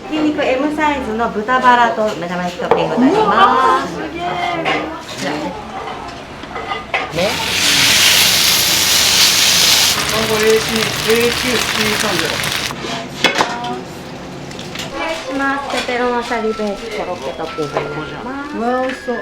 ひき肉 M サイズの豚バラと目玉焼きトッピングになります。すげえ。じゃあね。します。ペペロンシャリベースコロッケトッピングになります。うわ、美味しそう。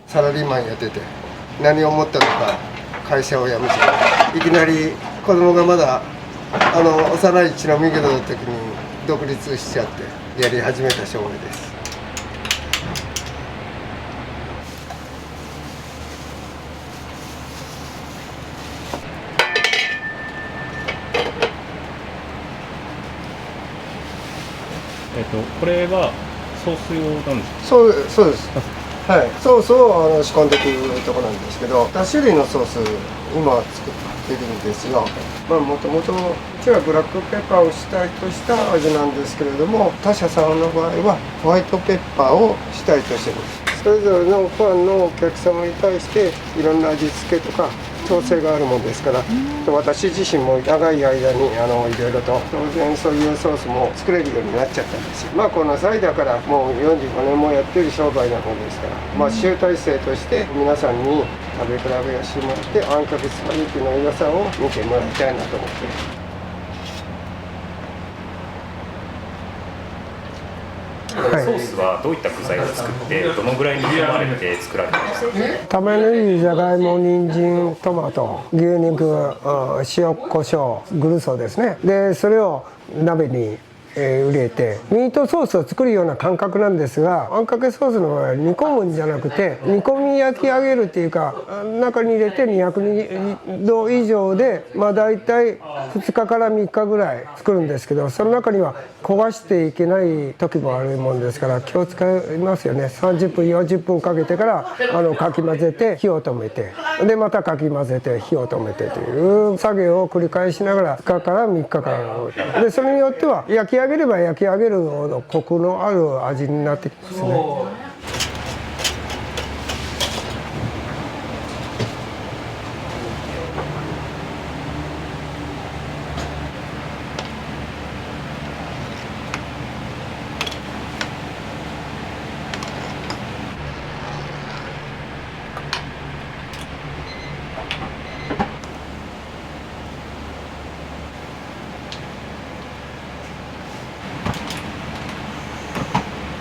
サラリーマンやってて何を思ったのか会社を辞めていきなり子供がまだ幼い血のみぐろの時に独立しちゃってやり始めた商売です。これはソース用なんですか？そうです。はい、ソースを仕込んでいくところなんですけど、2種類のソース今作ってるんですよ。もともとうちはブラックペッパーを主体とした味なんですけれども、他社さんの場合はホワイトペッパーを主体としています。それぞれのファンのお客様に対していろんな味付けとか調整があるもんですから、私自身も長い間にいろいろと当然そういうソースも作れるようになっちゃったんですよ。この際だからもう45年もやってる商売なもんですから、集大成として皆さんに食べ比べをしてもらってあんかけスパゲッティの良さを見てもらいたいなと思っています。ソースはどういった具材を作ってどのぐらい煮込まれて作られてますか？玉ねぎ、じゃがいも、人参、トマト、牛肉、塩コショウ、グルソですね。でそれを鍋に入れてミートソースを作るような感覚なんですが、あんかけソースの場合は煮込むんじゃなくて煮込み焼き上げるっていうか、中に入れて200度以上でだいたい2日から3日ぐらい作るんですけど、その中には焦がしていけない時もあるもんですから気を使いますよね。30分40分かけてからかき混ぜて火を止めて、でまたかき混ぜて火を止めてという作業を繰り返しながら2日から3日間で、それによっては焼き上げれば焼き上げるほどコクのある味になってきますね。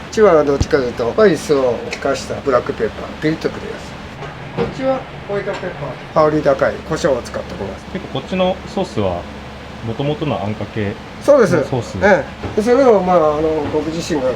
こっちはどっちかというとスパイスを効かしたブラックペッパー、ピリッとくるやつ。こっちはホワイトペッパー、香り高い胡椒を使っております。結構こっちのソースはもともとのあんかけそうです。ソース。それを僕自身が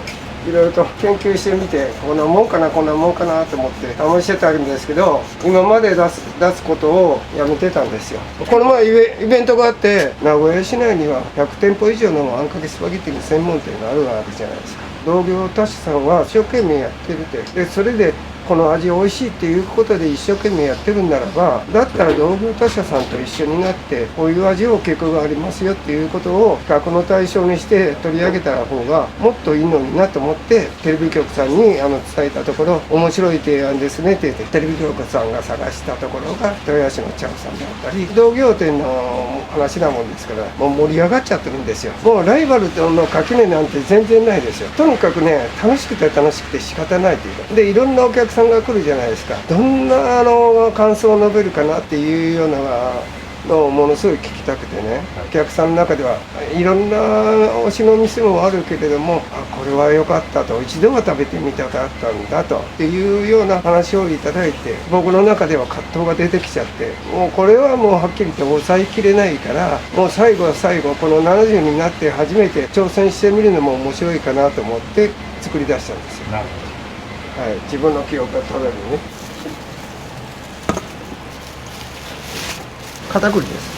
いろいろと研究してみて、こんなもんかなこんなもんかなと思って試してたんですけど、今まで出すことをやめてたんですよ。この前イベントがあって、名古屋市内には100店舗以上のあんかけスパゲッティの専門店があるわけじゃないですか。同業他社さんは一生懸命やってるって、でそれでこの味おいしいっていうことで一生懸命やってるんならば、だったら同業他社さんと一緒になってこういう味を傾向がありますよっていうことを比較の対象にして取り上げた方がもっといいのになと思ってテレビ局さんに伝えたところ、面白い提案ですねって言ってテレビ局さんが探したところが豊橋のチャオさんであったり、同業店の話なもんですからもう盛り上がっちゃってるんですよ。もうライバルとの垣根なんて全然ないですよ。とにかくね、楽しくて楽しくて仕方ないというか、でいろんなお客さんが来るじゃないですか。どんな感想を述べるかなっていうようなのものすごい聞きたくてね、お客さんの中ではいろんな推しの店もあるけれども、これは良かったと、一度は食べてみたかったんだとっていうような話をいただいて、僕の中では葛藤が出てきちゃって、もうこれはもうはっきり言って抑えきれないから、もう最後は最後、この70になって初めて挑戦してみるのも面白いかなと思って作り出したんですよ。なるほど。はい、自分の記憶が取れるね。片栗です。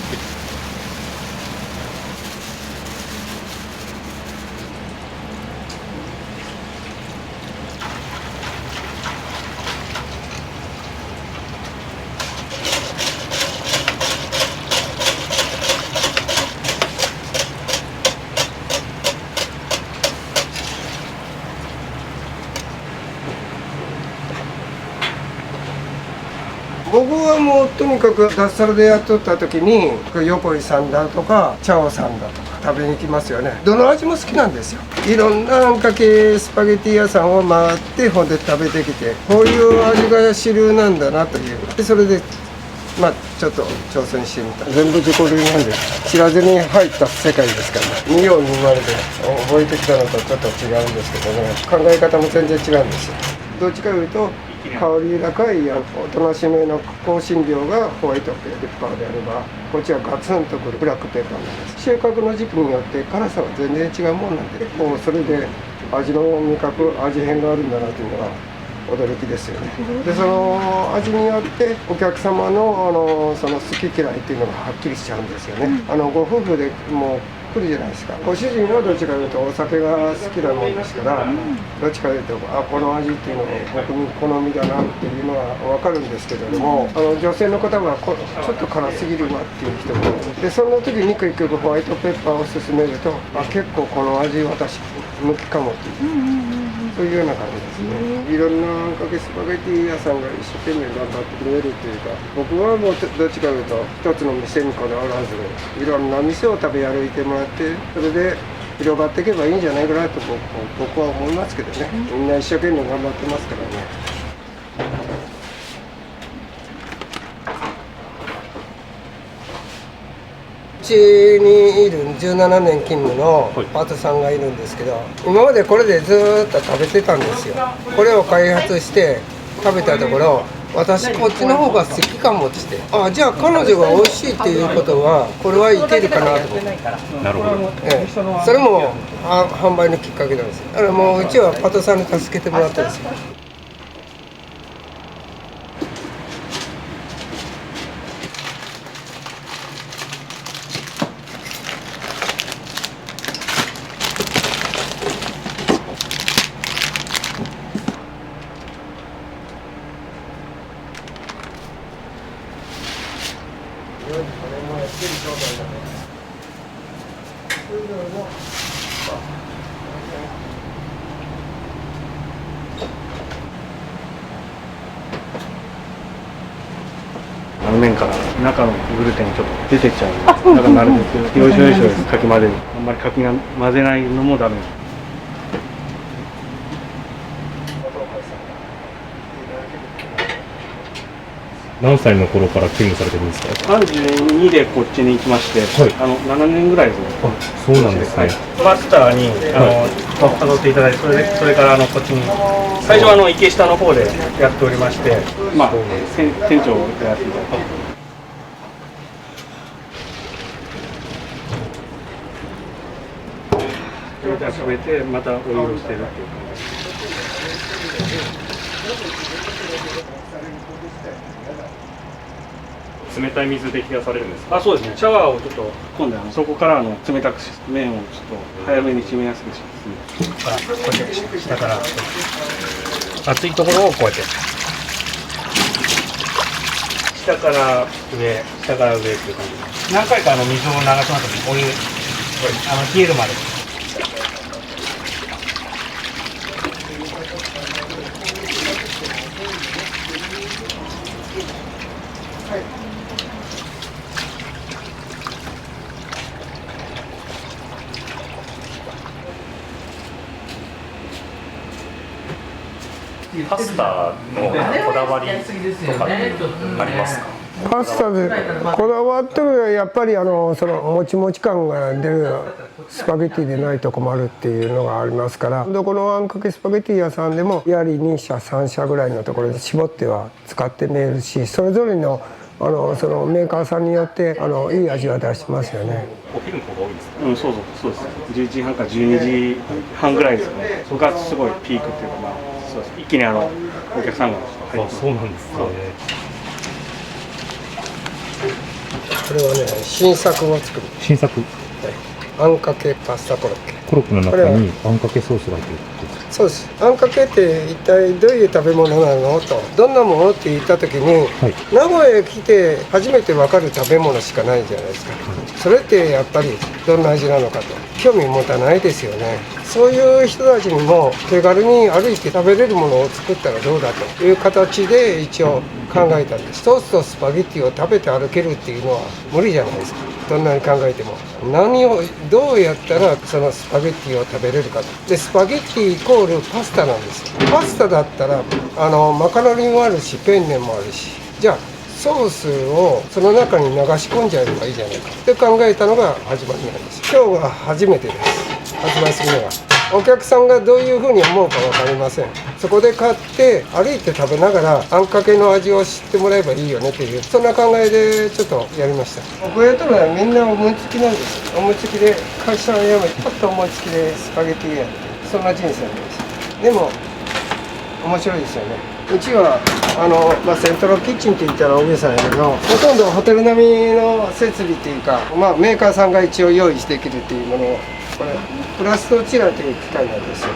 僕はもうとにかく脱サラでやっとった時に横井さんだとかチャオさんだとか食べに行きますよね。どの味も好きなんですよ。いろんなあんかけスパゲティ屋さんを回ってほんで食べてきて、こういう味が主流なんだなという。でそれでちょっと挑戦してみた。全部自己流なんで知らずに入った世界ですからね。見ように生まれて覚えてきたのとちょっと違うんですけどね、考え方も全然違うんですよ。どっちかというと香り高いおとなしめの香辛料がホワイトペッパーであれば、こっちはガツンとくるブラックペッパーなんです。収穫の時期によって辛さは全然違うもんなんで、もうそれで味の味覚味変があるんだなというのが驚きですよね。でその味によってお客様のその好き嫌いっていうのがはっきりしちゃうんですよね。ご夫婦でもう来るじゃないですか。ご主人はどっちかというとお酒が好きなもんですから、どっちかというとこの味っていうのが僕に好みだなっていうのは分かるんですけれども、女性の方はちょっと辛すぎるなっていう人もで、そんな時に結局ホワイトペッパーを勧めると、結構この味私向きかもっていう、そういうような感じですね。いろんなあんかけスパゲティ屋さんが一生懸命頑張ってくれるというか、僕はもうどっちかというと一つの店にこだわらずいろんな店を食べ歩いてもらって、それで広がっていけばいいんじゃないかなと僕は思いますけどね。みんな一生懸命頑張ってますからね。うちにいる17年勤務のパートさんがいるんですけど、今までこれでずーっと食べてたんですよ。これを開発して食べたところ、私こっちの方が好きかもって、じゃあ彼女が美味しいっていうことはこれはいけるかなと思って。なるほど。それも販売のきっかけなんですよ。だからもううちはパートさんに助けてもらってるんですよ。麺から中のグルテンちょっと出てっちゃうんで、だからなるべくよいしょよいしょかき混ぜる。あんまりかきが混ぜないのもダメ。何歳の頃から勤務されてるんですか？32でこっちに行きまして、7年ぐらいですね。そうなんですね。マスターに誘っていただいて、それからこっちに最初は池下の方でやっておりまして、店長をやっていただいて。それで集めてまたお湯をしてるっていう感じです。冷たい水で冷やされるんですか？そうですね。シャワーをちょっと今度そこから冷たく麺をちょっと早めに締めやすくします。こうやって下から熱いところをこうやって下から上っていう感じで何回か水を流しますので、お湯冷えるまで。パスタのこだわりとかってありますか？パスタでこだわってるのはやっぱりそのもちもち感が出るスパゲッティでないと困るっていうのがありますから、どこのあんかけスパゲッティ屋さんでもやはり2社3社ぐらいのところで絞っては使ってみえるし、それぞれのそのメーカーさんによっていい味は出してますよね。お昼の方が多いんですか？うん、そうです。11時半から12時半ぐらいですよね。そこがすごいピークっていうか、まあそうです。一気にお客さんが入って。そうなんですね。これはね、新作を作る。新作あんかけパスタコロッケ。コロッケの中にあんかけソースが入ってるってことですか？そうです。あんかけって一体どういう食べ物なのと、どんなものって言った時に、はい。名古屋へ来て初めて分かる食べ物しかないじゃないですか。それってやっぱりどんな味なのかと興味持たないですよね。そういう人たちにも手軽に歩いて食べれるものを作ったらどうだという形で一応考えたんです。ソースとスパゲッティを食べて歩けるっていうのは無理じゃないですか。どんなに考えても何をどうやったらそのスパゲッティを食べれるかと。でスパゲッティイコールパスタなんですよ。パスタだったらマカロニもあるしペンネもあるし、じゃあソースをその中に流し込んじゃえばいいじゃないかって考えたのが始まりなんです。今日が初めてです。発売するのが。お客さんがどういうふうに思うか分かりません。そこで買って歩いて食べながらあんかけの味を知ってもらえばいいよねっていう、そんな考えでちょっとやりました。僕やったのはみんな思いつきなんです。思いつきで会社を辞めてパッと思いつきでスパゲティやって、そんな人生なんです。でも面白いですよね。うちはセントラルキッチンって言ったら大げさやけど、ほとんどホテル並みの設備っていうか、メーカーさんが一応用意してきるっていうものを、これプラストチラーという機械なんですよ。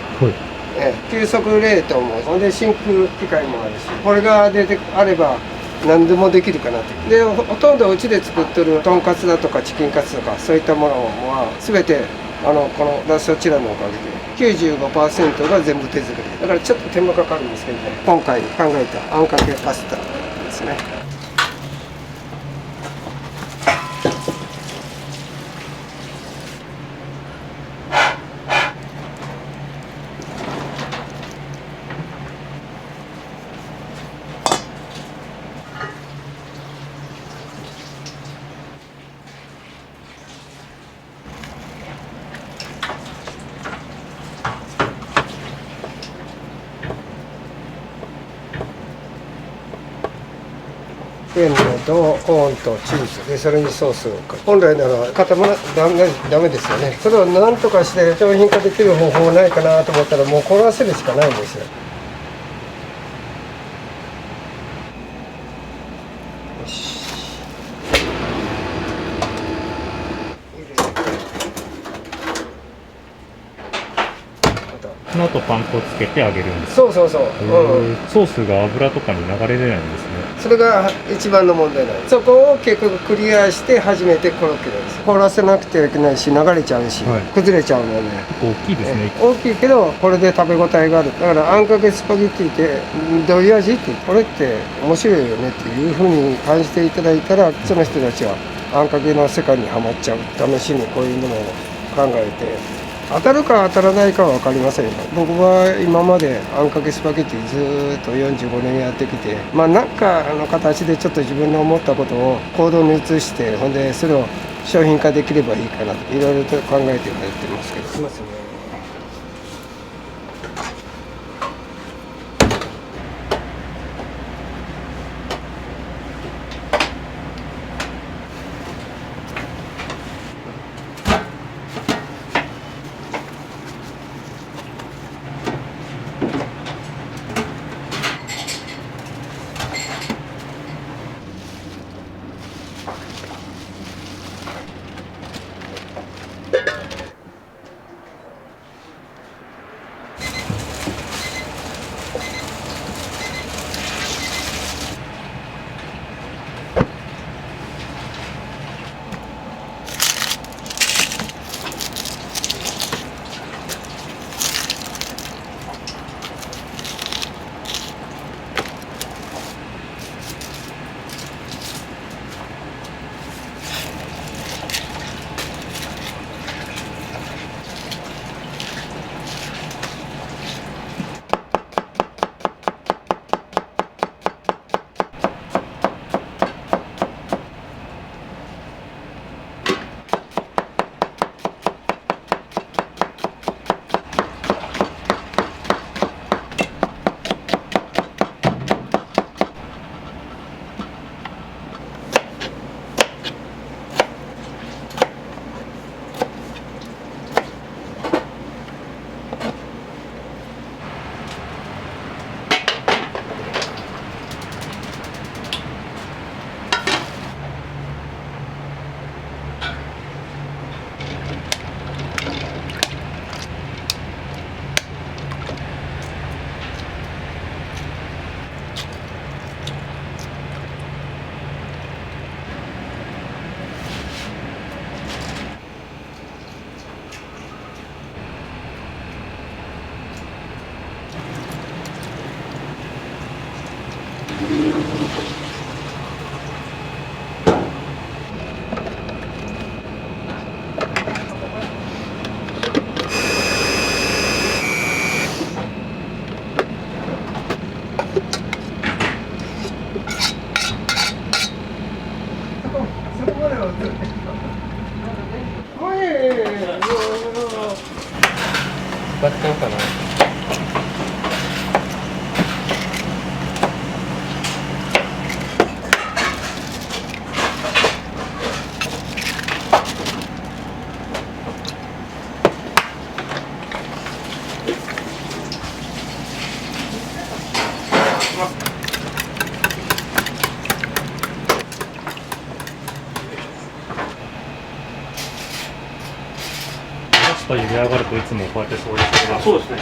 急速冷凍も、ほんで真空機械もあるし、これが出てあれば何でもできるかなって。でほとんどうちで作ってるとんかつだとかチキンカツとかそういったものは全てこのプラストチラーのおかげで95% が全部手作りだからちょっと手間かかるんですけどね、今回考えたあんかけパスタですね。ペンネとコーンとチーズで、それにソースをかけ、本来なら固まらダメですよね。それを何とかして商品化できる方法ないかなと思ったら、もう凍らせるしかないんですよ。よし、その後パン粉をつけて揚げるんです。そう、ソースが油とかに流れ出ないんですね。それが一番の問題なんです。そこを結局クリアして初めてコロッケなんです。凍らせなくてはいけないし、流れちゃうし、崩れちゃうので大きいですね。大きいけどこれで食べ応えがある。だからあんかけスパゲッティってどういう味って、これって面白いよねっていうふうに感じていただいたら、その人たちはあんかけの世界にはまっちゃう。試しにこういうものを考えて、当たるか当たらないかは分かりませんよ。僕は今まであんかけスパゲッティずーっと45年やってきて、なんかの形でちょっと自分の思ったことを行動に移して、ほんでそれを商品化できればいいかなといろいろと考えてやってますけど。しますよね。バッタンかな。スパ茹で上がるといつもこうやって掃除するんですか？そうですね。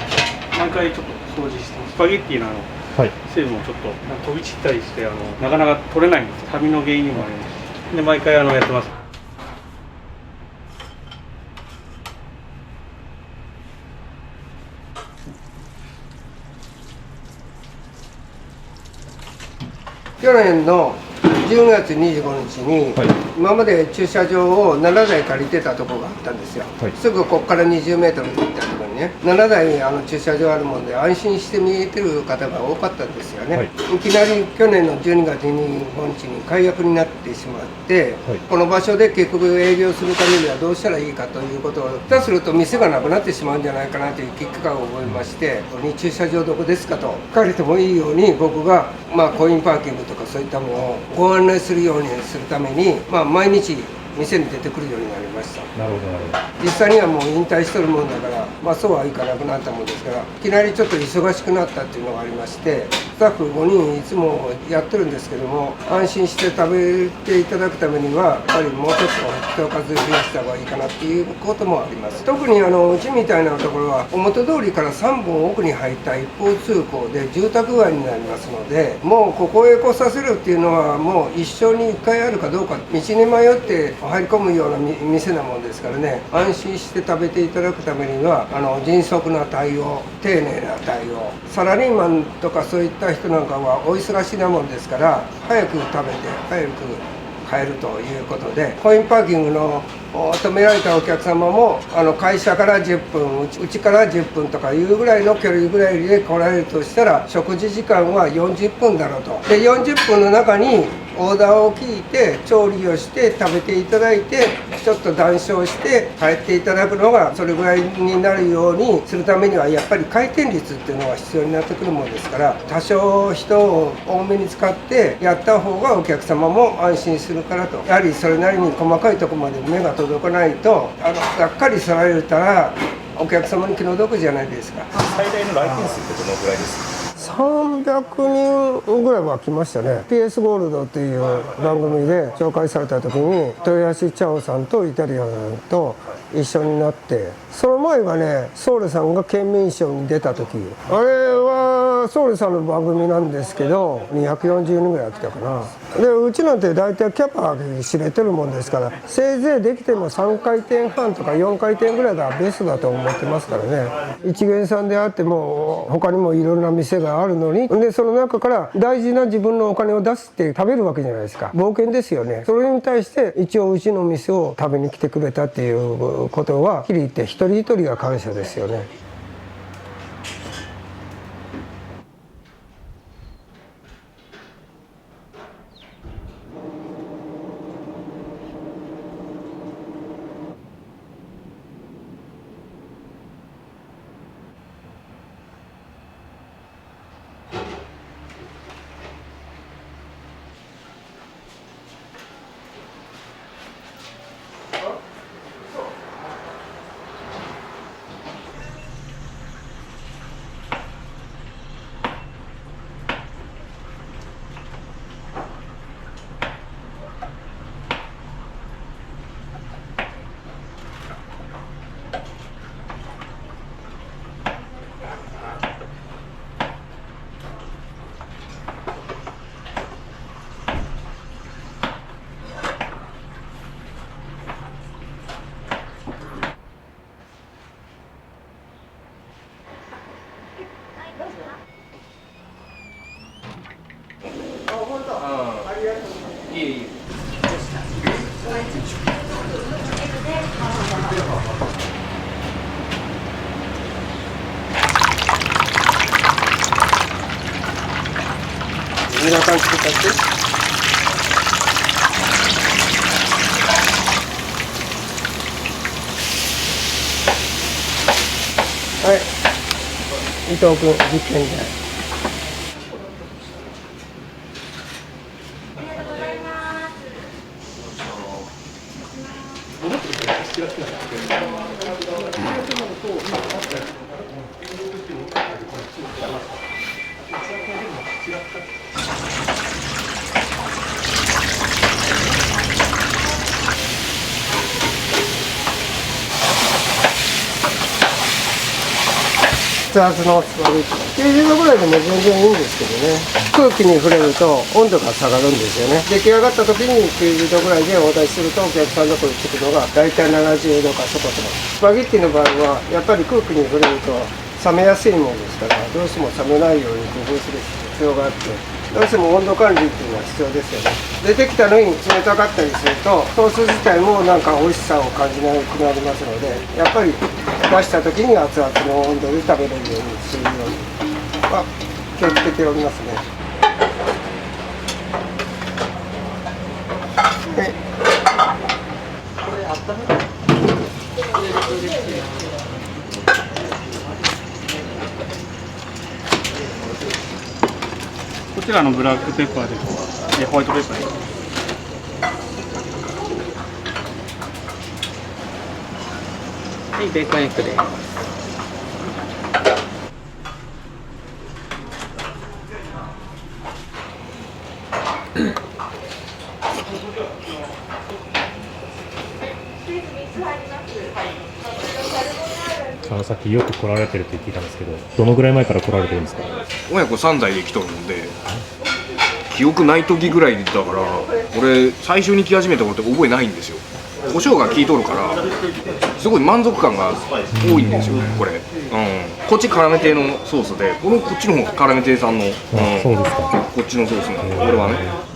毎回ちょっと掃除してます。スパゲッティのはい。水分をちょっと飛び散ったりしてなかなか取れないんです。カビの原因にもあります。で毎回やってます。去年の10月25日に、はい、今まで駐車場を7台借りてたところがあったんですよ、はい、すぐここから20メートル行ったところにね、7台駐車場あるもんで安心して見えてる方が多かったんですよね、はい、いきなり去年の12月25日に解約になってしまって、はい、この場所で結局営業するためにはどうしたらいいかということを、下手すると店がなくなってしまうんじゃないかなという危機感を覚えまして、駐車場どこですかと聞かれてもいいように、僕がコインパーキングとかそういったものをご案内するようにするために、毎日店に出てくるようになりました。なるほどなるほど。実際にはもう引退しとるもんだから、そうはいかなくなったもんですから、いきなりちょっと忙しくなったっていうのがありまして、スタッフ5人いつもやってるんですけども、安心して食べていただくためにはやっぱりもうちょっと人数増やした方がいいかなっていうこともあります。特にうちみたいなところは表通りから3本奥に入った一方通行で住宅街になりますので、もうここへ来させるっていうのはもう一生に1回あるかどうか、道に迷って入り込むような店なもんですからね、安心して食べていただくためには迅速な対応、丁寧な対応、サラリーマンとかそういった人なんかはお忙しなもんですから、早く食べて早く帰るということで、コインパーキングの止められたお客様も会社から10分、うちから10分とかいうぐらいの距離ぐらいで来られるとしたら、食事時間は40分だろうと。で40分の中にオーダーを聞いて調理をして食べていただいて、ちょっと談笑して帰っていただくのがそれぐらいになるようにするためには、やっぱり回転率っていうのが必要になってくるものですから、多少人を多めに使ってやった方がお客様も安心するからと。やはりそれなりに細かいところまで目が届かないとがっかりされたらお客様に気の毒じゃないですか。最大の来店数ってどのぐらいですか？300人ぐらいは来ましたね。 PS ゴールドっていう番組で紹介された時に、豊橋チャオさんとイタリアンと一緒になって、その前がね、ソウルさんが県民賞に出た時、あれはソウルさんの番組なんですけど、240人ぐらい来たかな。でうちなんて大体キャパ知れてるもんですから、せいぜいできても3回転半とか4回転ぐらいがベストだと思ってますからね。一元さんであっても他にもいろんな店があるのに、でその中から大事な自分のお金を出して食べるわけじゃないですか。冒険ですよね。それに対して一応うちの店を食べに来てくれたっていうことは、はっきり言って一人一人が感謝ですよね。皆さん作ったって。はい、伊藤君実験台。熱々のスパゲッティ90度ぐらいでも全然いいんですけどね、空気に触れると温度が下がるんですよね。出来上がった時に90度ぐらいでお出しするとお客さんのところに着くのが大体70度かそこそこ。スパゲッティの場合はやっぱり空気に触れると冷めやすいものですから、どうしても冷めないように工夫する必要があって、どうしても温度管理っていうのは必要ですよね。出てきたのに冷たかったりするとソース自体もなんか美味しさを感じなくなりますので、やっぱり出した時に熱々の温度で食べれるようにするようには気をつけておりますね。はい、これ温める。こちらのブラックペッパーでホワイトペッパーではい、ベーコンエッグです。さっきよく来られてるって聞いたんですけど、どのぐらい前から来られてるんですか？親子3代で来とるもんで、記憶ない時ぐらいだから、俺最初に来始めたことって覚えないんですよ。胡椒が効いとるからすごい満足感が多いんですよこれ、こっち辛め亭のソースで、こっちの方が辛め亭さんの、そうですか。こっちのソースなんで、俺はね。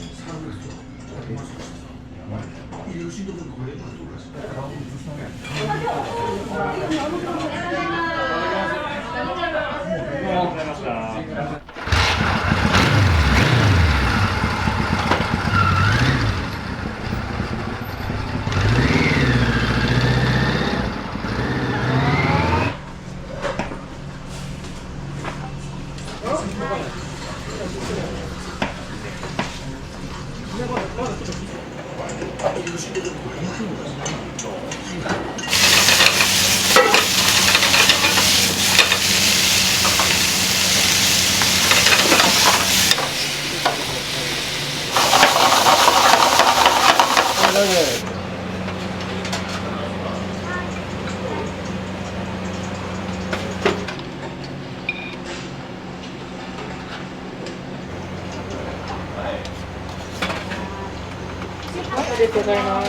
ありがとうございます。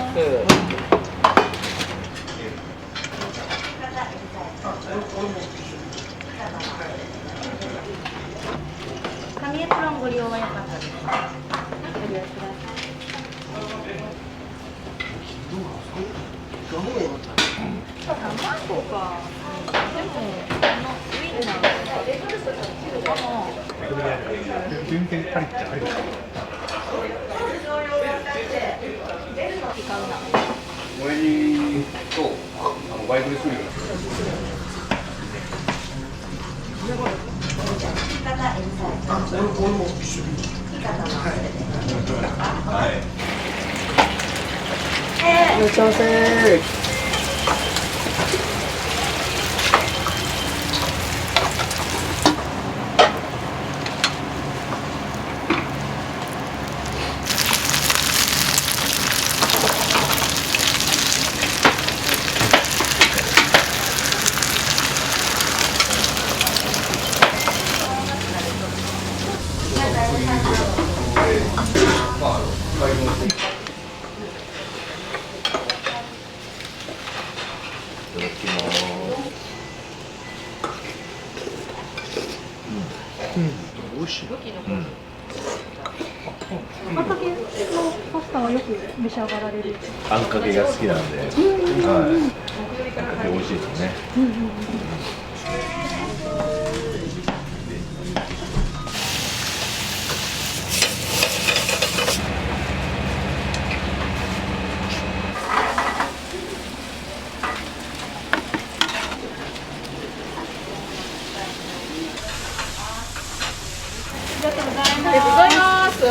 紙エプロンご利用は良かったですか？ご利用ください。卵か。でもウインナーレトルトとかも全然カリッとあります。親父とバイクで来るよ。いらっしゃいませ。美味しい。畑のパスタはよく召し上がられる。あんかけが好きなんで、はい。あんかけ美味しいですね。ありがとうございます。あ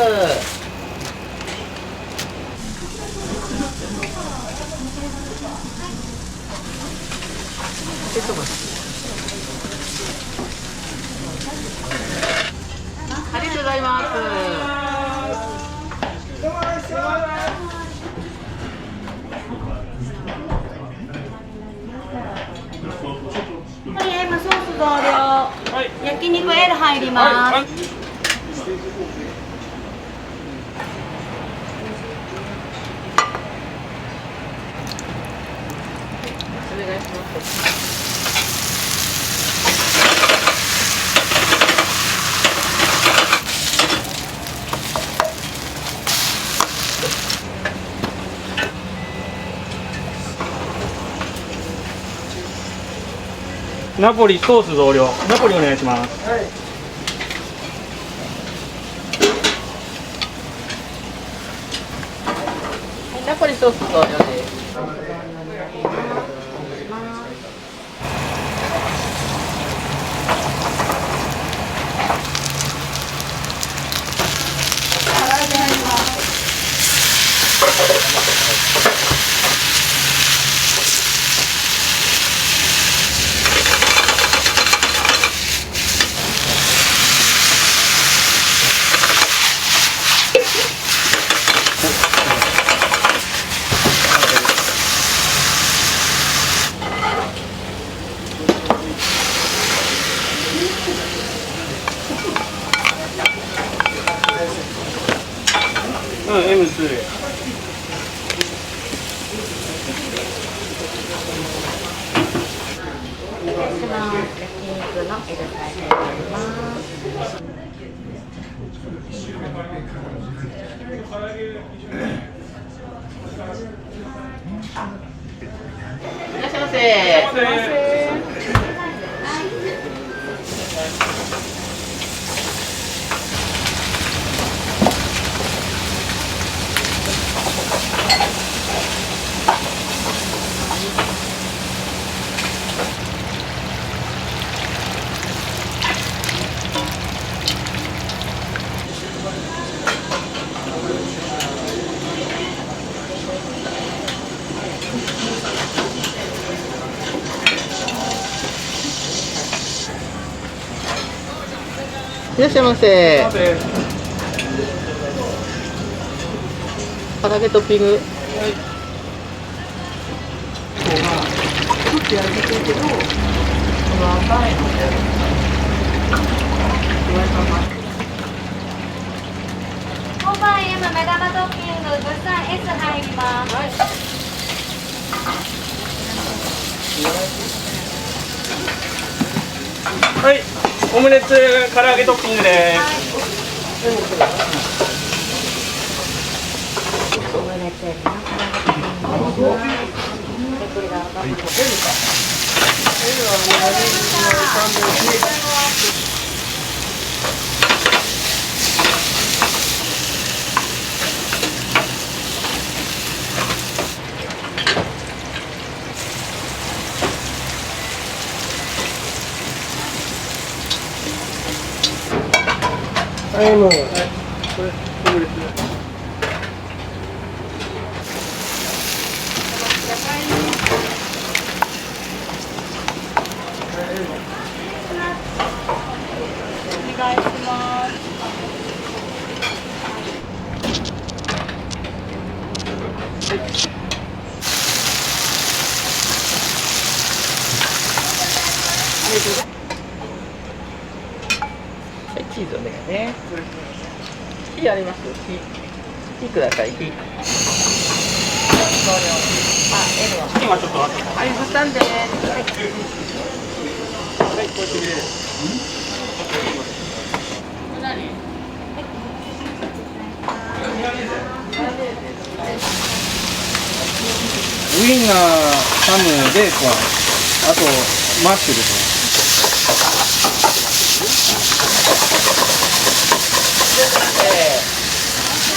りがとうございます。はい、今ソース増量。焼肉 L 入ります。お願いします。ナポリソース増量。ナポリお願いします。はい。ナポリソース増量です。M2 で。いらっしゃいませ。いらっしゃいませ。唐揚げトッピング。本番 M 目玉トッピング物産 S 入ります。はい、オムレツ唐揚げトッピングです。オムレツの唐揚げトッピングです。これがはい、もう。これオムレツ。お願いします。はい、チーズお願いね。火あります？火ください。火。L は。今ちょっと待って。はい、物産です。はい、こっちで。何？ウインナー、ハム、ベーコン、あとマッシュですね。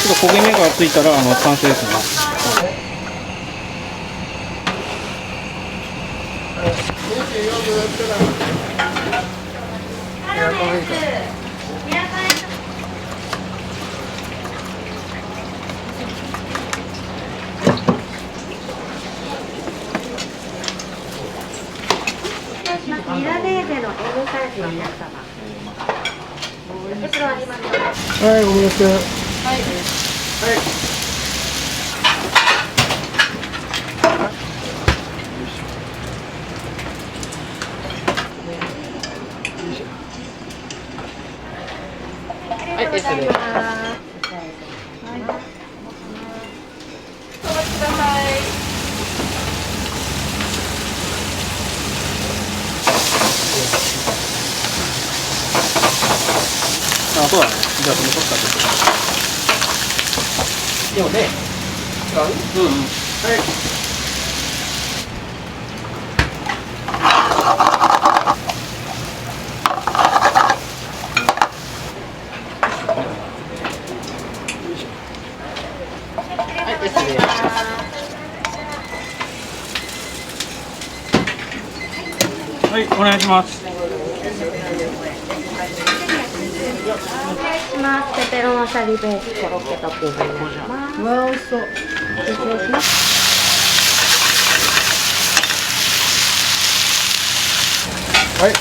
ちょっと焦げ目がついたら完成ですね。ミラネーゼの M サイズのお客様。袋ありますか？はい、オムレツ。はい。ありがとうございます。お待ちください。あ、そうだね。じゃあその取ったけど。でもね。うんうん。はい。はい、お願いします。お願いします。ペペロンワサビベースコロッケトッピングになります。わあ、美味しそう。失礼します。はい。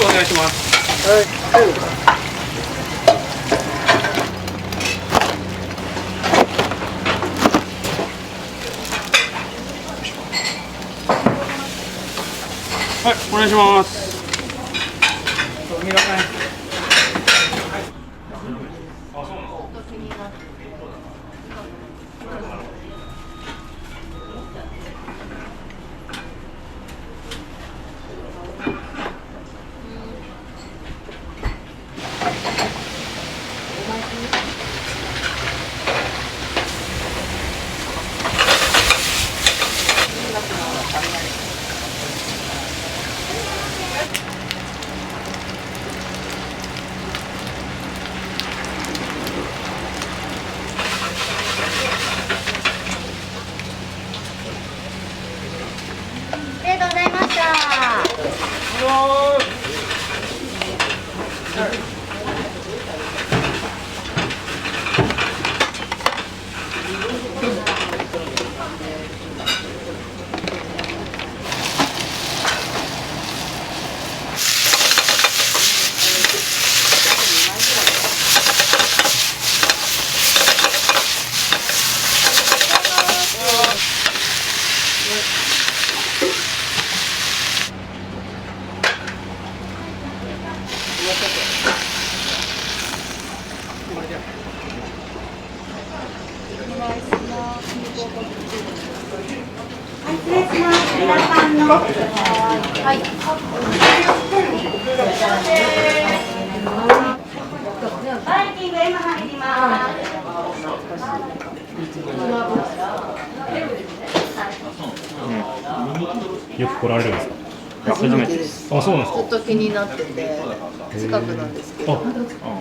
お願いします。はい。はい、お願いします。ありがとうございました。失礼します。皆さんの。はい。バイキング M 入ります。よく来られるんですか？初めてです。あ、そうなんですか。ずっと気になってて近くなんですけど、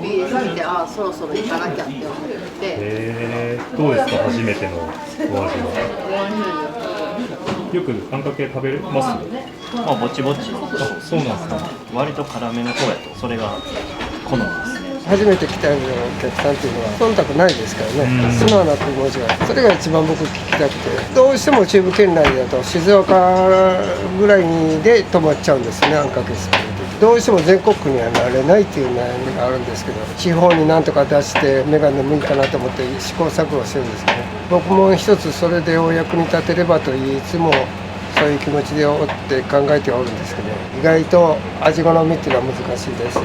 BS 見てそろそろ行かなきゃって思って。どうですか、初めてのお味は。よくあんかけ食べます？まあぼちぼち。あ、そうなんですね。割と辛めの方やとそれが好みですね。初めて来たお客さんっていうのは忖度ないですからね、素直な気持ちが、それが一番僕聞きたくて、どうしても中部圏内だと静岡ぐらいで止まっちゃうんですね、あんかけスプレー。どうしても全国区にはなれないっていう悩みがあるんですけど、地方になんとか出して目が眠いかなと思って試行錯誤してるんですけど、僕も一つそれでお役に立てればと言いつもそういう気持ちでおって考えておるんですけど、意外と味好みっていうのは難しいですよ。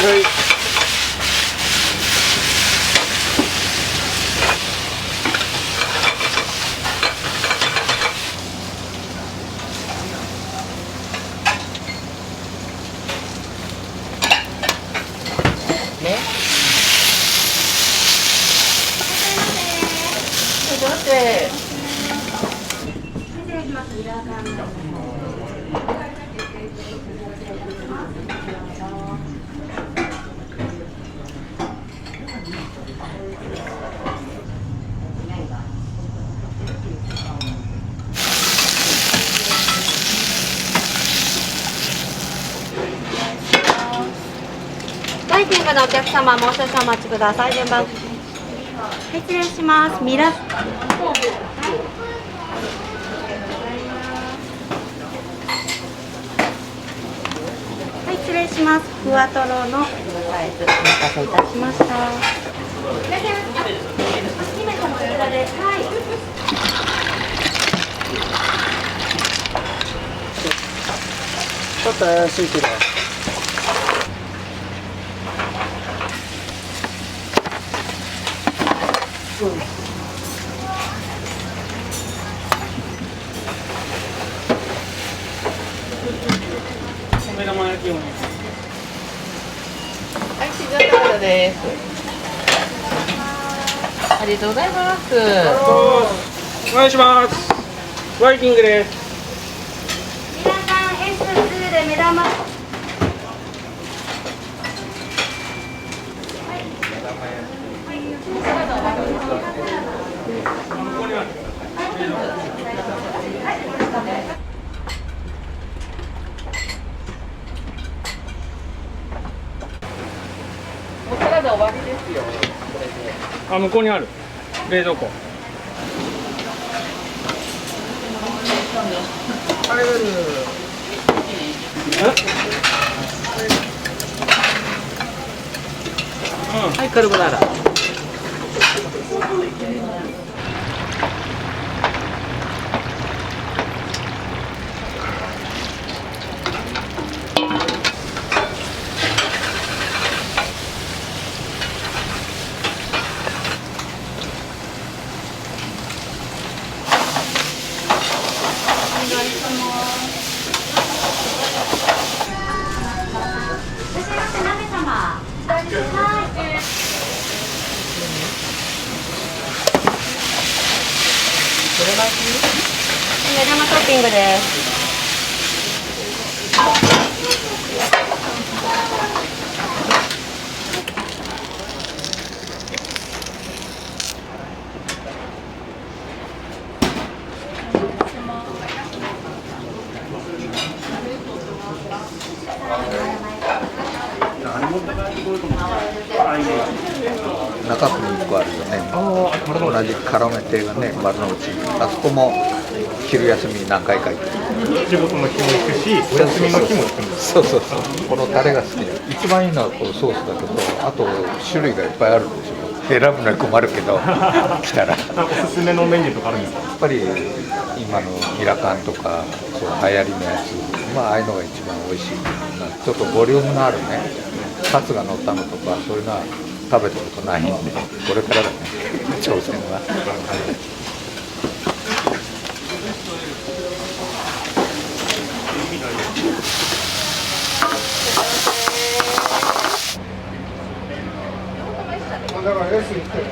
はい。バイキングのお客様、もう少々お待ちください。順番。はい、失礼します。はい、失礼します。ふわとろのサイズお待たせいたしました。ちょっと怪しいけど。目玉焼きをね。はい、ピザサラダです。ありがとうございます。お願いします。バイキングです。皆さん S2 で目玉。もうサラダ終わりですよ。あ、向こうにある。冷蔵庫。はい、カルボナーラ。目玉トッピングです。中区に1個あるよね。同じカラメ亭がね、丸の内。あそこも昼休み何回か行って。仕事の日も行くし、お休みの日も行くんです。そうそうそう。このタレが好きで、一番いいのはこのソースだけど、あと種類がいっぱいあるんですよ。選ぶのに困るけど、来たら。おすすめのメニューとかあるんですか？やっぱり今のミラカンとか、そう流行りのやつ、まあああいうのが一番美味しい。ちょっとボリュームのあるね、カツが乗ったのとか、そういうのは食べたことないんで、これからだね、挑戦は。だから S 行ってる。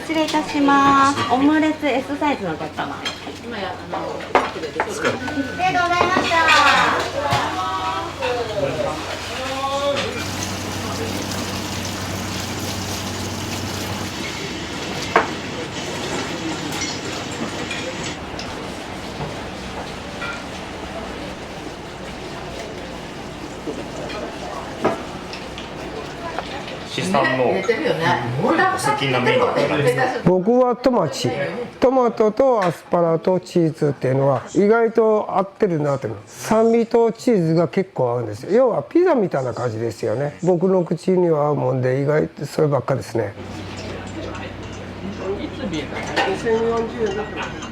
失礼いたします。オムレツ S サイズのお客様。ありがとうございました。牛さんのお好きなメニューって何ですか？僕はトマトとアスパラとチーズっていうのは意外と合ってるなと思う。酸味とチーズが結構合うんですよ。要はピザみたいな感じですよね。僕の口には合うもんで意外とそればっかですね。2040円だった。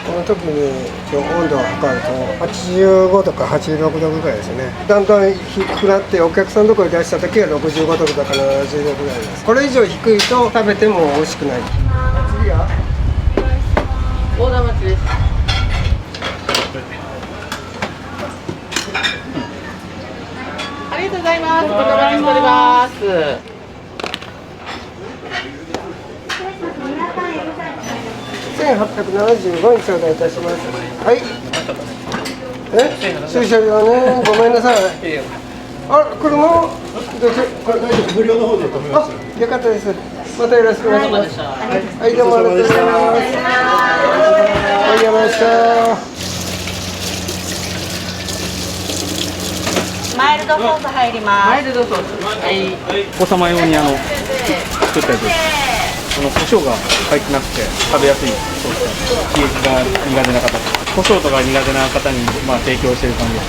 この時に温度を測ると85度か86度ぐらいですね。だんだん低くなってお客さんのところに出した時は65度とか70度ぐらいです。これ以上低いと食べても美味しくない。次は大田町です。ありがとうございます。お邪魔しております。1875円頂戴いたします。はい。駐車場ね、ごめんなさい。あ、車どうぞ、これ大丈夫、無料の方で止めます。あ、よかったです。またよろしくお願いします。はい、どうもありがとうございます。はい、やました。マイルドソース入ります。マイルドソース。はい。お子様用に作ったやつです。胡椒が入ってなくて食べやすいソース、刺激が苦手な方、胡椒とか苦手な方に提供している感じです。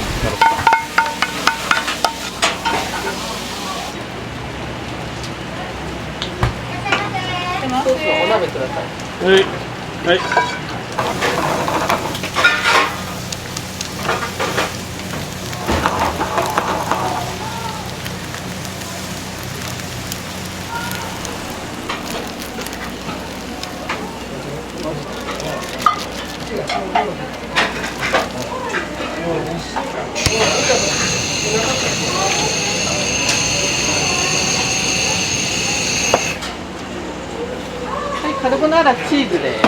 ソースお鍋ください。はい。はい。カルボナーラチーズです。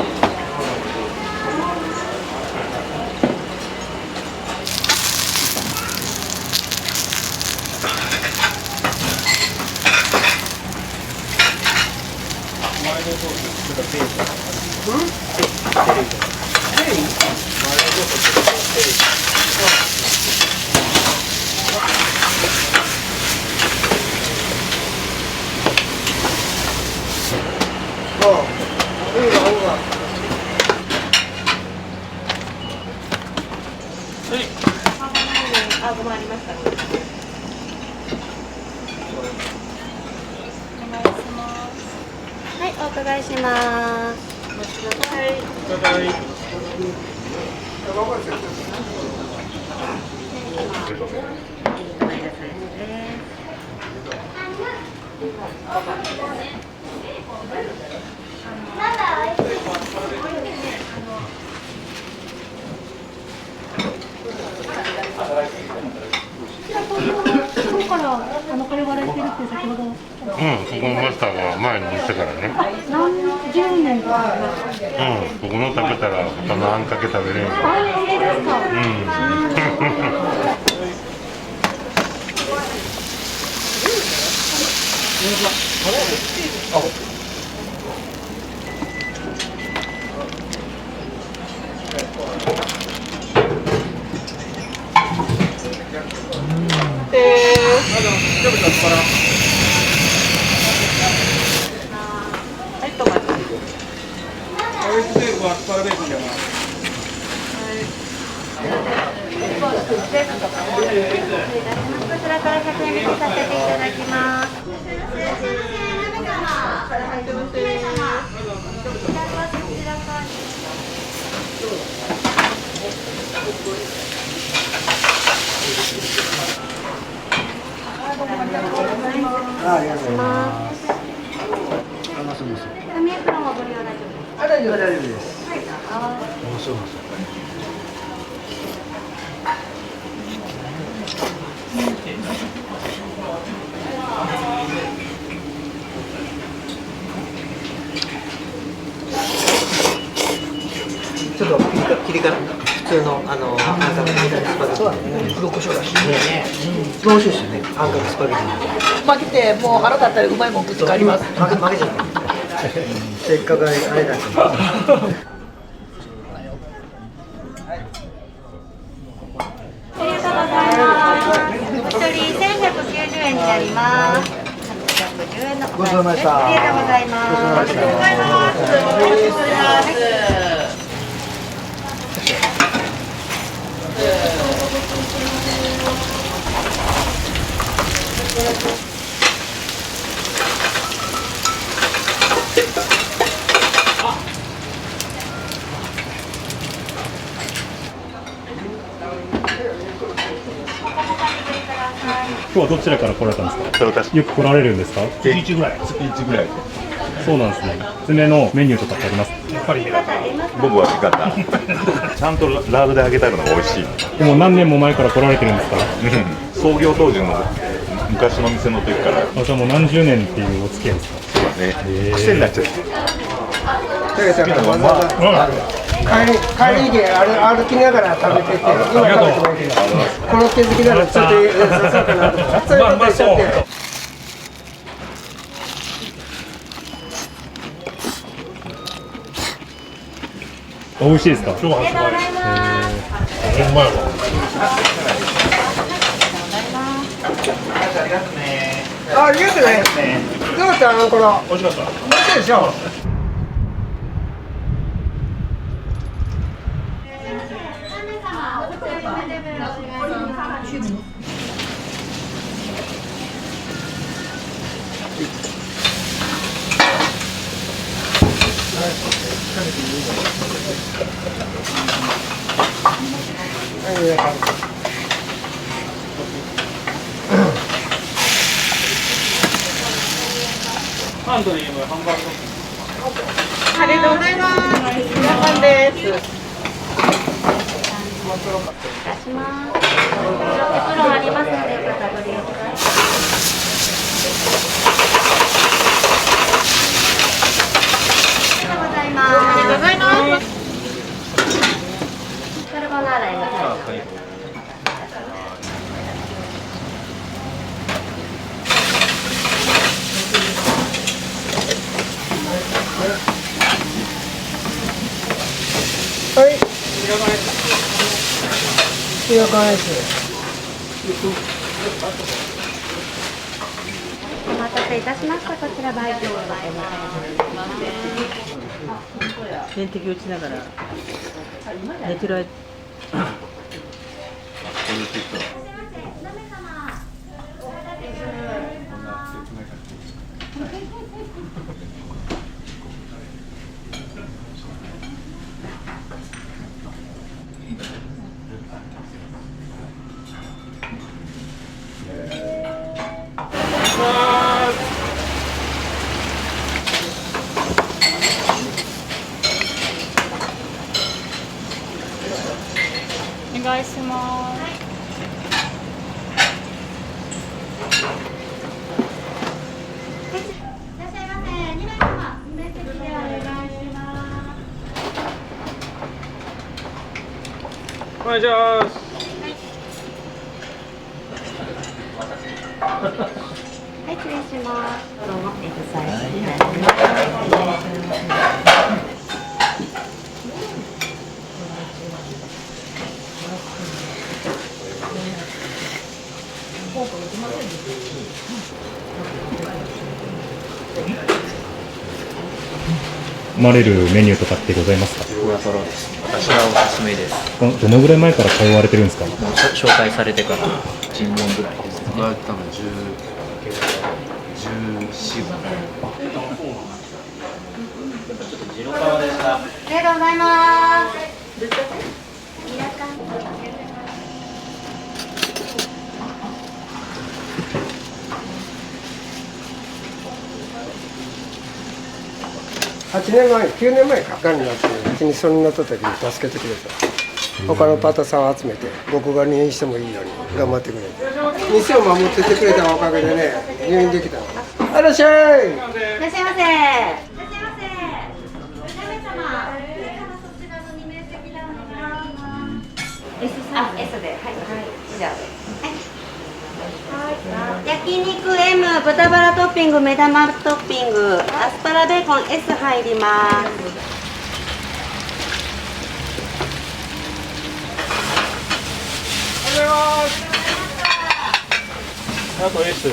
はい、お伺いします。今日から通われてるって先ほど。ここのマスターが前に言ってからね。何十年か。ここの食べたら他のあんかけ食べれん。あ、そうですか。はい、トマト。アスパラベーコンじゃない。こちらから100円引きさせていただきます。ありがとうございます。紙エプロンはご利用大丈夫ですか？大丈夫です。はい、面白い。か普通のあんかけスパゲティ。そうだね。黒胡椒だしね。一番美味しいですよね。あんかけスパゲティ。負けてもう腹立ったらうまいもん食って帰ります。負けちゃった。せっかくあれだけど。一人1190円になります。810円のおごちそうさまでした。ありがとうございます。ありがとうございます。ありがとうございます。今日はどちらから来られたんですか？よく来られるんですか？月1ぐらい。月1ぐらい。そうなんですね。おすすめのメニューとかってあります？やっぱり僕は味方。ちゃんとラードで揚げたのが美味しい。でも何年も前から来られてるんですか？創業当時の昔の店の時から。あ、じゃあもう何十年っていうお付き合いですか？そうだね。癖になっちゃって。帰りで歩きながら食べてて、今食べてないけど、この気づきならちょっと良さそうかなとか、そういうことしちゃって。美味しいですか？超発売。うまいわ。ありがとうね。どうだったのこの？美味しかった。美味しいでしょ。ハンドで言えばハンバーグ。ありがとうございます。皆さんです。出します。袋ありますので、よかったらご利用ください。ありがとうございます。ありがとうございます。カルボナーラへのサイズ。はい。いやかわいいです。お待たせいたしました。こちらバイキングのお願いします。点滴打ちながら寝てる間。お願いします。いらっしゃいませ。2名様、2名席でお願いします。お願いします。はい、失礼します。どうも、Fサイズになります。飲まれるメニューとかってございますか？ふわとろです。私はおすすめです。どのぐらい前から通われてるんですか？もう紹介されてから10問ぐらいですね。多分14、白川でした。ありがとうございます。8年前、9年前かかるになって、うちにそんなった時に助けてくれた。他のパートさんを集めて、僕が入院してもいいように頑張ってくれて。店を守っててくれたおかげでね、入院できたの。いらっしゃい。いらっしゃいませ。いらっしゃいませ。2名様、そちらの2名席でお願いします。あ、S で、はい、以上です。焼肉 M、豚バラトッピング、目玉トッピング、アスパラベーコン S 入ります。あと S。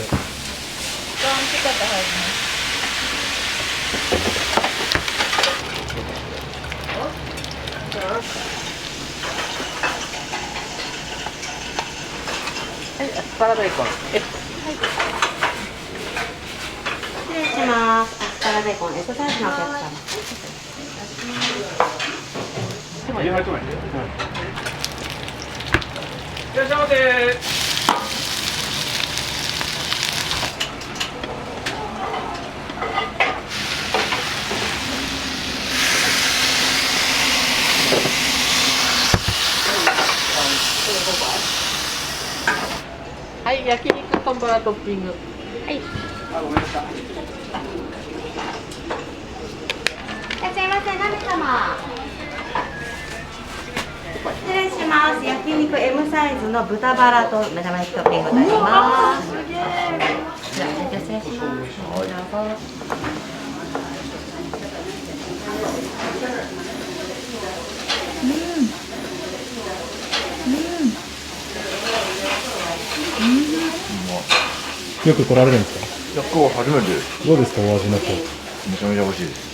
はい、アスパラベーコン S。失礼します。アスパラベーコン S サイズのお客様。いらっしゃいませ。はい、焼肉豚バラトッピング。はい。あ、ごめんなさい。いらっしゃいませ、何様。失礼します。焼肉 M サイズの豚バラと目玉焼きトッピングになります。じゃあ、失礼します。どうぞ。よく来られるんですか？いや、今日初めてです。どうですか、お味の方。めちゃめちゃ美味しいです。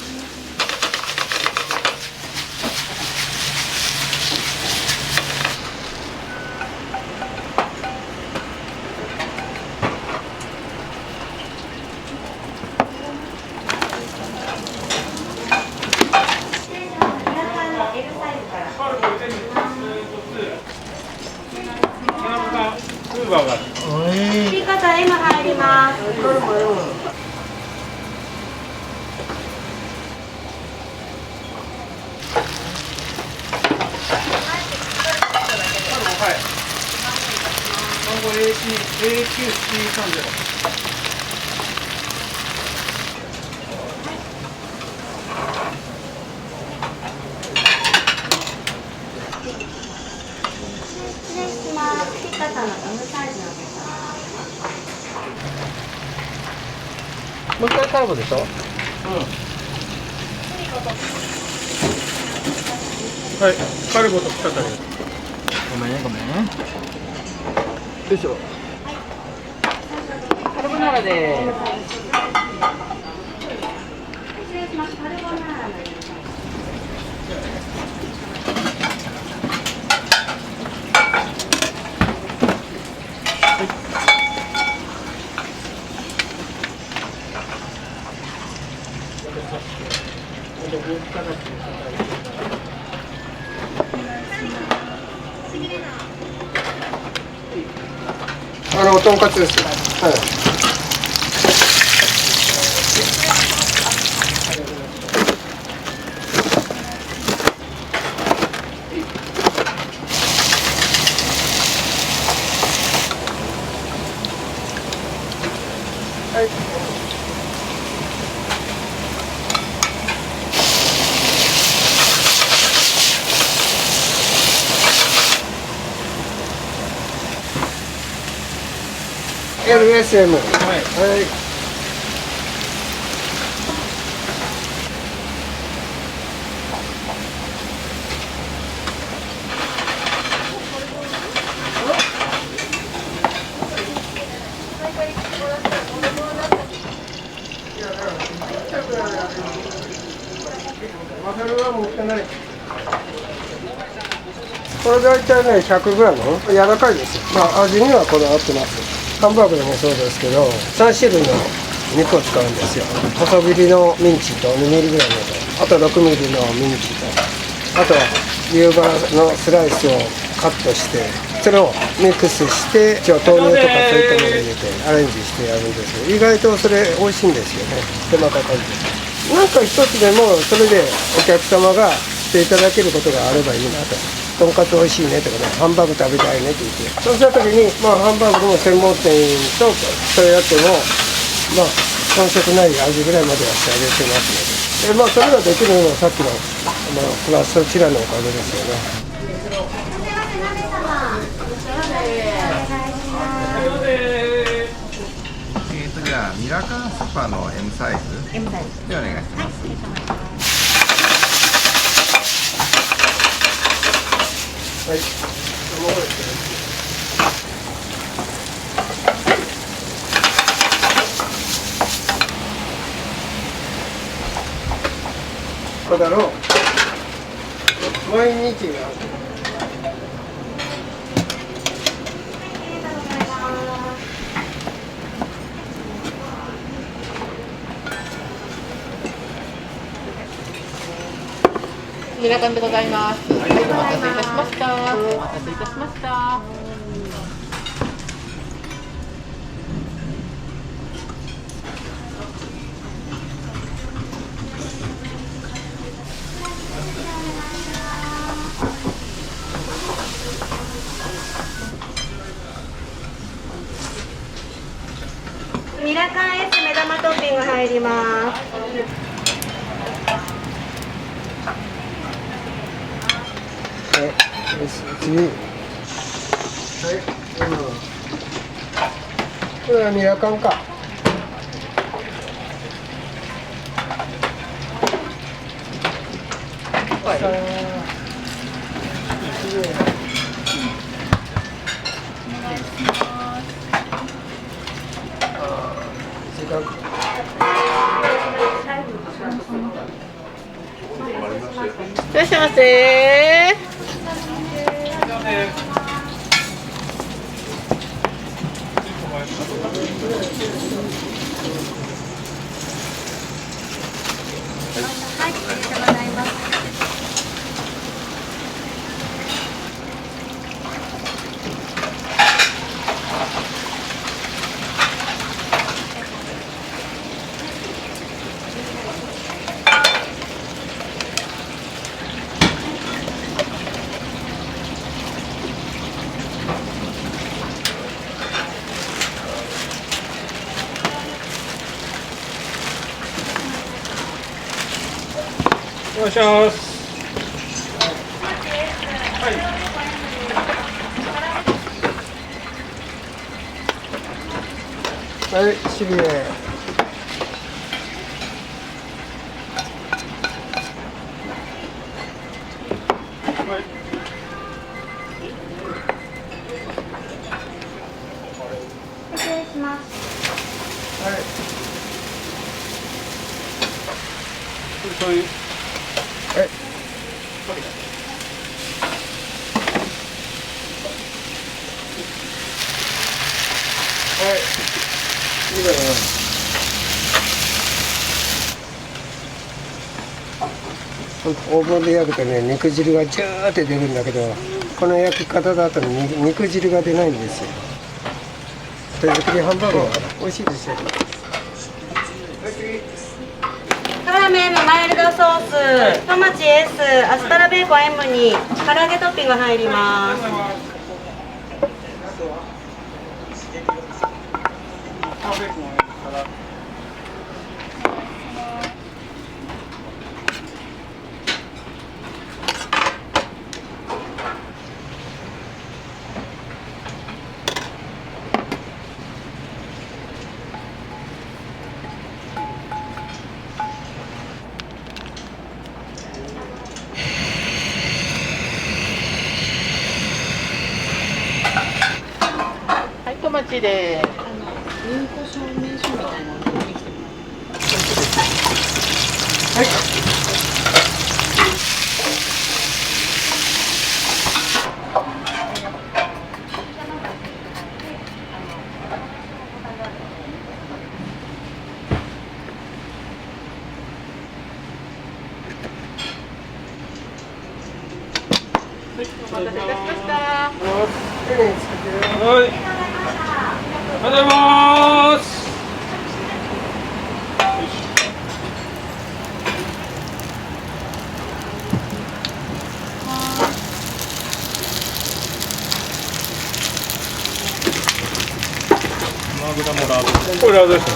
切り方 M 入ります。もう一回カルボでしょ？うん。はい、カルボとピカタです。ごめんね、ごめんね。よいしょ。カルボナーラでーす。失礼します。カルボナーラです。とんかつです。はい。はい。LSM。はい。はい。マサルは持ってない。これ大体ね 100g 柔らかいですよ。まあ味にはこだわってます。ハンバーグでもそうですけど3種類の肉を使うんですよ。細切りのミンチと 2mm ぐらいのと、あと 6mm のミンチと、あと牛バラのスライスをカットしてそれをミックスして一応豆乳とかそういったものを入れてアレンジしてやるんですけど、意外とそれ美味しいんですよね。手間かかるんです。なんか一つでもそれでお客様がしていただけることがあればいいなと。とんかつ美味しいねとかね、ハンバーグ食べたいねって言って、そうした時にまあハンバーグの専門店とそれやってもまあ遜色ない味ぐらいまではしてあげてますので、まあそれができるのはさっきのプラスそちらのおかげですよね。ミラカンスーパーの M サイズ M サイズでお願いします。はい。これだろう。毎日が。ミラカンでございます。はい、お待たせいたしました。お待たせいたしました。ミラカン S 目玉トッピング入ります。次。はい。これはミラカンか。いらっしゃいませ。はい、ありがとうございます。お願いします。はい、しびれ。失礼します。はい。そういう。はい。はい。いいだろうな。オーブンで焼くとね、肉汁がジューって出るんだけど、この焼き方だと肉汁が出ないんですよ。手作りハンバーガー美味しいですよ。ラーメンマイルドソース、トマチ S、アスパラベーコン M に唐揚げトッピング入ります。はい、トマチで。入庫証明書みたいなの持ってきてもらって。はい。お待たせいたしました。はい。ありがとうございます。マグダもラード。これラードですか。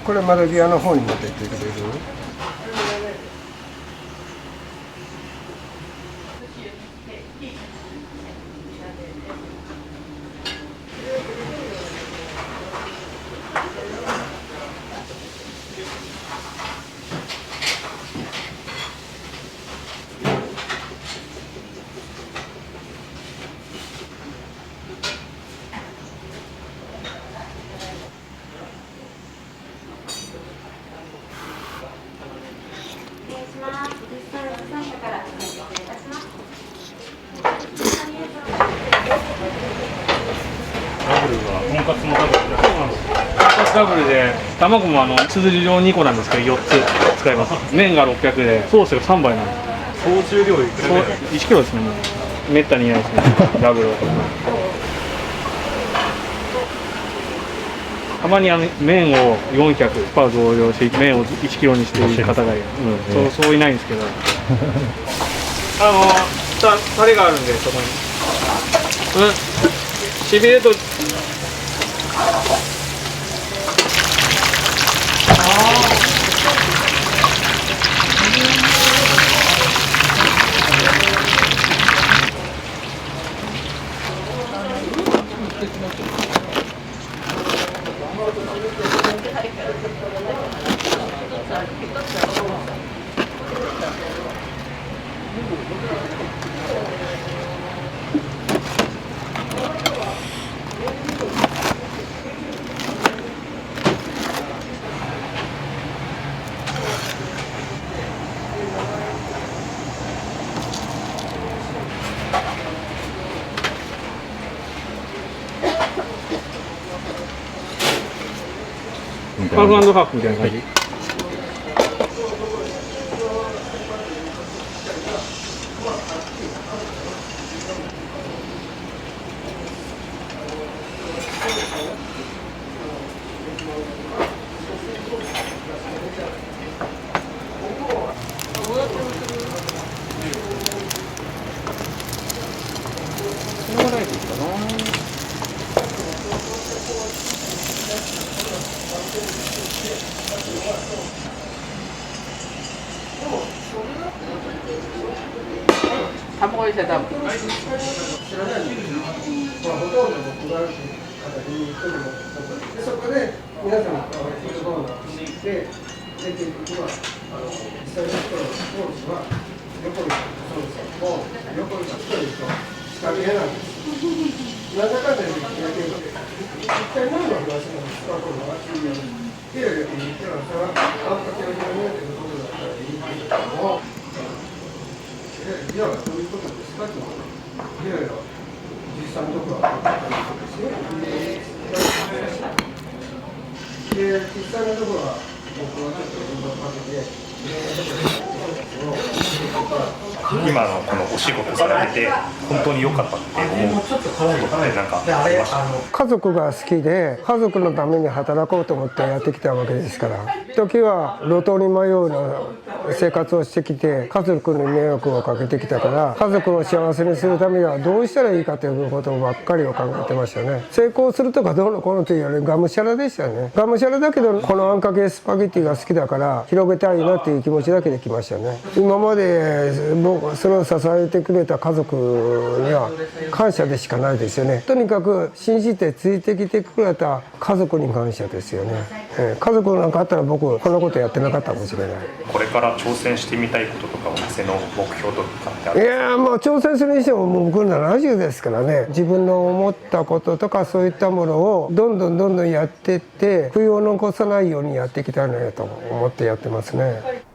これ窓際の方に持ってってくれる？とんかつもダブルで。ダブルで、卵も綴り状2個なんですけど4つ使います。麺が600でソースが3杯なんです。総重量いくらぐらい1キロですね。もうめったにいないですね。ダブル。たまに麺を400パー増量して麺を1キロにしている方がいる、そういないんですけどタレがあるんでそこにしびれとハーフ&ハーフみたいな感じ。卵入れたら多分。そこで皆さんがフードコーナーに行って、結局は実際のところのソースは横にソースを横に1人と仕掛けなんです。なぜかというと、一体何の話なんですか、この話に。いやいや、言ったら、それはあんかけを広めてることだったらいいけども、いや、どういうことですかと。いやいや、実際のところはあったことですよ。で、実際のところは、僕はちょっと運動をかけて、今のこのお仕事されて本当に良かったって思うことってなんかありました？家族が好きで家族のために働こうと思ってやってきたわけですから、時は路頭に迷うような生活をしてきて家族に迷惑をかけてきたから、家族を幸せにするためにはどうしたらいいかということばっかりを考えてましたね。成功するとかどうのこうのというよりがむしゃらでしたね。がむしゃらだけどこのあんかけスパゲッティが好きだから広げたいなっていう気持ちだけで来ましたね。今まで僕それを支えてくれた家族には感謝でしかないですよね。とにかく信じてついてきてくれた家族に感謝ですよね。家族なんかあったら僕こんなことやってなかったかもしれない。これから挑戦してみたいこととかお店の目標とかってある？いやもう挑戦するにしてももう僕70ですからね、自分の思ったこととかそういったものをどんどんやっていって悔いを残さないようにやっていきたいなと思ってやってますね。